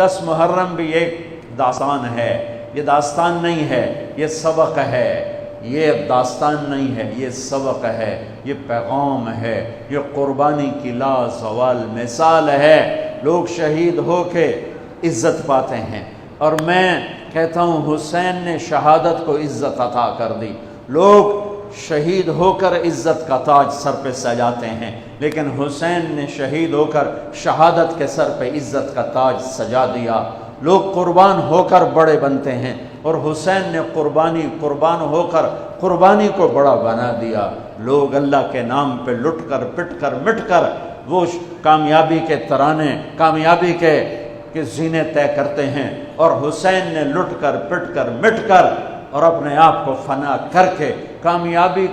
10 محرم بھی ایک داستان ہے، یہ داستان نہیں ہے، یہ سبق ہے، یہ داستان نہیں ہے، یہ سبق ہے، یہ پیغام ہے، یہ قربانی کی لازوال مثال ہے۔ لوگ شہید ہو کے عزت پاتے ہیں، اور میں کہتا ہوں حسین نے شہادت کو عزت عطا کر دی۔ لوگ شہید ہو کر عزت کا تاج سر پہ سجاتے ہیں، لیکن حسین نے شہید ہو کر شہادت کے سر پہ عزت کا تاج سجا دیا۔ لوگ قربان ہو کر بڑے بنتے ہیں، اور حسین نے قربان ہو کر قربانی کو بڑا بنا دیا۔ لوگ اللہ کے نام پہ لٹ کر پٹ کر مٹ کر وہ کامیابی کے ترانے، کامیابی کے زینے طے کرتے ہیں، اور حسین نے لٹ کر پٹ کر مٹ کر اور اپنے آپ کو فنا کر کے کامیابی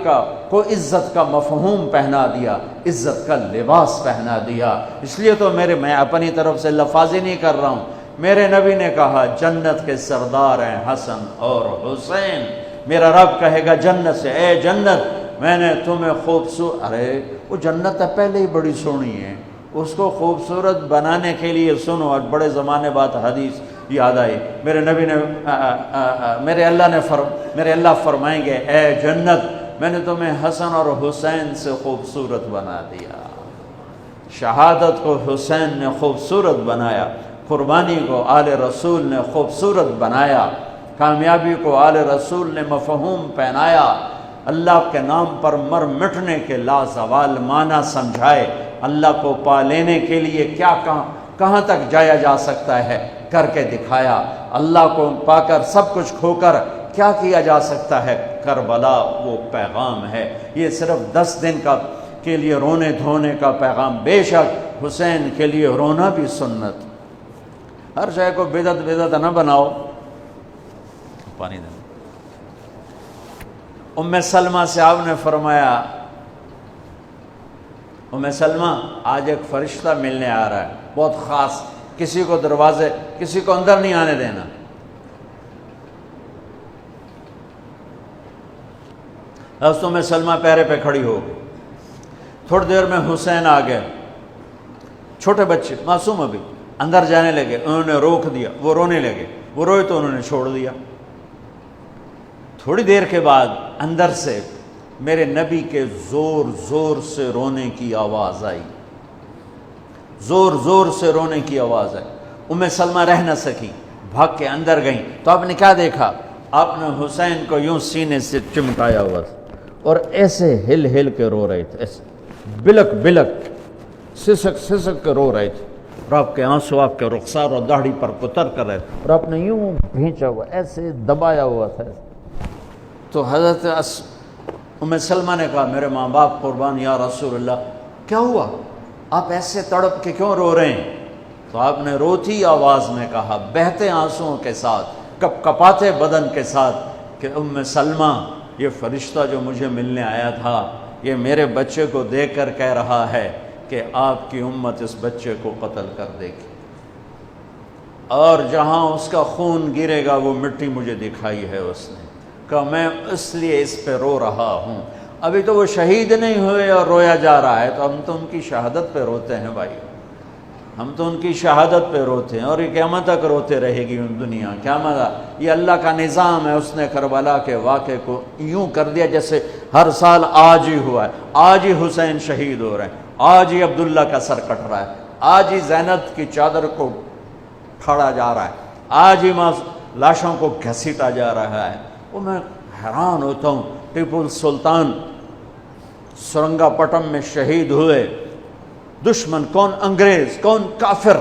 کو عزت کا مفہوم پہنا دیا، عزت کا لباس پہنا دیا۔ اس لیے تو میں اپنی طرف سے لفاظی نہیں کر رہا ہوں، میرے نبی نے کہا جنت کے سردار ہیں حسن اور حسین۔ میرا رب کہے گا جنت سے، اے جنت میں نے تمہیں خوبصورت، ارے وہ جنت پہلے ہی بڑی سونی ہے، اس کو خوبصورت بنانے کے لیے سنو۔ اور بڑے زمانے بعد حدیث یاد آئی، میرے نبی نے میرے اللہ فرمائیں گے اے جنت میں نے تمہیں حسن اور حسین سے خوبصورت بنا دیا۔ شہادت کو حسین نے خوبصورت بنایا، قربانی کو آل رسول نے خوبصورت بنایا، کامیابی کو آل رسول نے مفہوم پہنایا، اللہ کے نام پر مر مٹنے کے لازوال معنی سمجھائے، اللہ کو پا لینے کے لیے کیا کہاں تک جایا جا سکتا ہے کر کے دکھایا، اللہ کو پا کر سب کچھ کھو کر کیا کیا جا سکتا ہے، کربلا وہ پیغام ہے۔ یہ صرف 10 دن کے لیے رونے دھونے کا پیغام، بے شک حسین کے لیے رونا بھی سنت۔ ہر شے کو بدعت نہ بناؤ۔ پانی دینا۔ ام سلمہ سے آپ نے فرمایا ام سلمہ آج ایک فرشتہ ملنے آ رہا ہے، بہت خاص، کسی کو اندر نہیں آنے دینا۔ حضرت ام سلمہ پیرے پہ کھڑی ہو گئی، تھوڑی دیر میں حسین آ گئے، چھوٹے بچے معصوم ابھی، اندر جانے لگے، انہوں نے روک دیا، وہ رونے لگے، وہ روئے تو انہوں نے چھوڑ دیا۔ تھوڑی دیر کے بعد اندر سے میرے نبی کے زور زور سے رونے کی آواز آئی، زور زور سے رونے کی آواز آئی۔ ام سلمہ رہ نہ سکی، بھاگ کے اندر گئیں، تو آپ نے کیا دیکھا؟ آپ نے حسین کو یوں سینے سے چمٹایا ہوا تھا اور ایسے ہل ہل کے رو رہے تھے، ایسے بلک بلک سسک سسک کے رو رہے تھے، اور آپ کے آنسو آپ کے رخسار اور داڑھی پر اتر کر رہے تھے، اور آپ نے یوں بھینچا ہوا، ایسے دبایا ہوا تھا۔ تو حضرت ام سلمہ نے کہا میرے ماں باپ قربان یا رسول اللہ، کیا ہوا؟ آپ ایسے تڑپ کے کیوں رو رہے ہیں؟ تو آپ نے روتی آواز میں کہا، بہتے آنسوؤں کے ساتھ، کپ کپاتے بدن کے ساتھ، کہ ام سلمہ یہ فرشتہ جو مجھے ملنے آیا تھا یہ میرے بچے کو دیکھ کر کہہ رہا ہے کہ آپ کی امت اس بچے کو قتل کر دے گی، اور جہاں اس کا خون گرے گا وہ مٹی مجھے دکھائی ہے اس نے، کہ میں اس لیے اس پہ رو رہا ہوں۔ ابھی تو وہ شہید نہیں ہوئے اور رویا جا رہا ہے، تو ہم تو ان کی شہادت پہ روتے ہیں بھائی، ہم تو ان کی شہادت پہ روتے ہیں، اور یہ قیامت تک روتے رہے گی دنیا۔ قیامت یہ اللہ کا نظام ہے، اس نے کربلا کے واقعے کو یوں کر دیا جیسے ہر سال آج ہی ہوا ہے، آج ہی حسین شہید ہو رہے ہیں، آج ہی عبداللہ کا سر کٹ رہا ہے، آج ہی زینب کی چادر کو پھاڑا جا رہا ہے، آج ہی لاشوں کو گھسیٹا جا رہا ہے۔ وہ میں حیران ہوتا ہوں، ٹیپو سلطان سرنگا پٹم میں شہید ہوئے، دشمن کون انگریز کون کافر،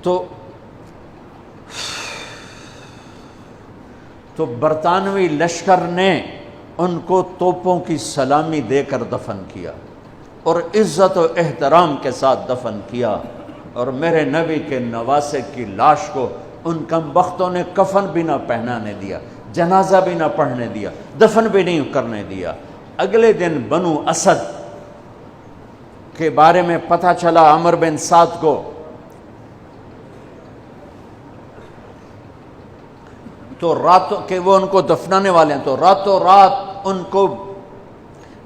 تو برطانوی لشکر نے ان کو توپوں کی سلامی دے کر دفن کیا اور عزت و احترام کے ساتھ دفن کیا، اور میرے نبی کے نواسے کی لاش کو ان کم بختوں نے کفن بھی نہ پہنانے دیا، جنازہ بھی نہ پڑھنے دیا، دفن بھی نہیں کرنے دیا۔ اگلے دن بنو اسد کے بارے میں پتہ چلا عمر بن سعد کو، تو راتوں کہ وہ ان کو دفنانے والے ہیں، تو راتوں رات ان کو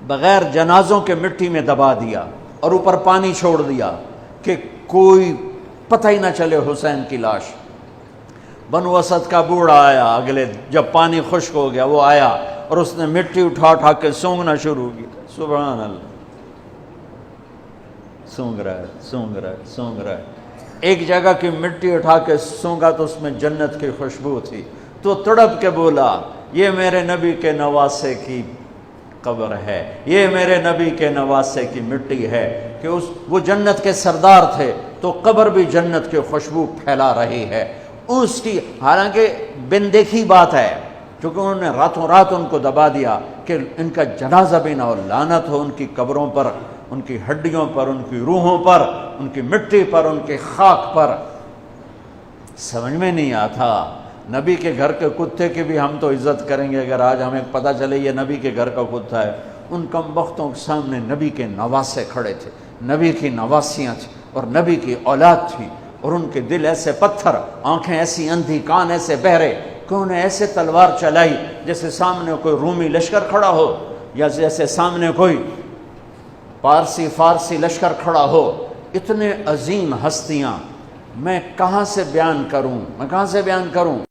بغیر جنازوں کے مٹی میں دبا دیا اور اوپر پانی چھوڑ دیا کہ کوئی پتہ ہی نہ چلے حسین کی لاش۔ بنو اسد کا بوڑھا آیا، اگلے جب پانی خشک ہو گیا وہ آیا اور اس نے مٹی اٹھا اٹھا کے سونگنا شروع کی۔ سبحان اللہ، سونگ رہا ہے، سونگ رہا ہے، سونگ رہا ہے۔ ایک جگہ کی مٹی اٹھا کے سونگا تو اس میں جنت کی خوشبو تھی، تو تڑپ کے بولا یہ میرے نبی کے نواسے کی قبر ہے، یہ میرے نبی کے نواسے کی مٹی ہے، کہ وہ جنت کے سردار تھے تو قبر بھی جنت کی خوشبو پھیلا رہی ہے اس کی۔ حالانکہ بن دیکھی بات ہے، کیونکہ انہوں نے راتوں رات ان کو دبا دیا کہ ان کا جنازہ بھی نہ ہو، لعنت ہو ان کی قبروں پر، ان کی ہڈیوں پر، ان کی روحوں پر، ان کی مٹی پر، ان کی خاک پر۔ سمجھ میں نہیں آتا، نبی کے گھر کے کتے کی بھی ہم تو عزت کریں گے اگر آج ہمیں پتہ چلے یہ نبی کے گھر کا کتا ہے۔ ان کم بختوں کے سامنے نبی کے نواسے کھڑے تھے، نبی کی نواسیاں تھیں اور نبی کی اولاد تھی، اور ان کے دل ایسے پتھر، آنکھیں ایسی اندھی، کان ایسے بہرے کہ انہیں ایسے تلوار چلائی جیسے سامنے کوئی رومی لشکر کھڑا ہو، یا جیسے سامنے کوئی فارسی لشکر کھڑا ہو۔ اتنے عظیم ہستیاں، میں کہاں سے بیان کروں؟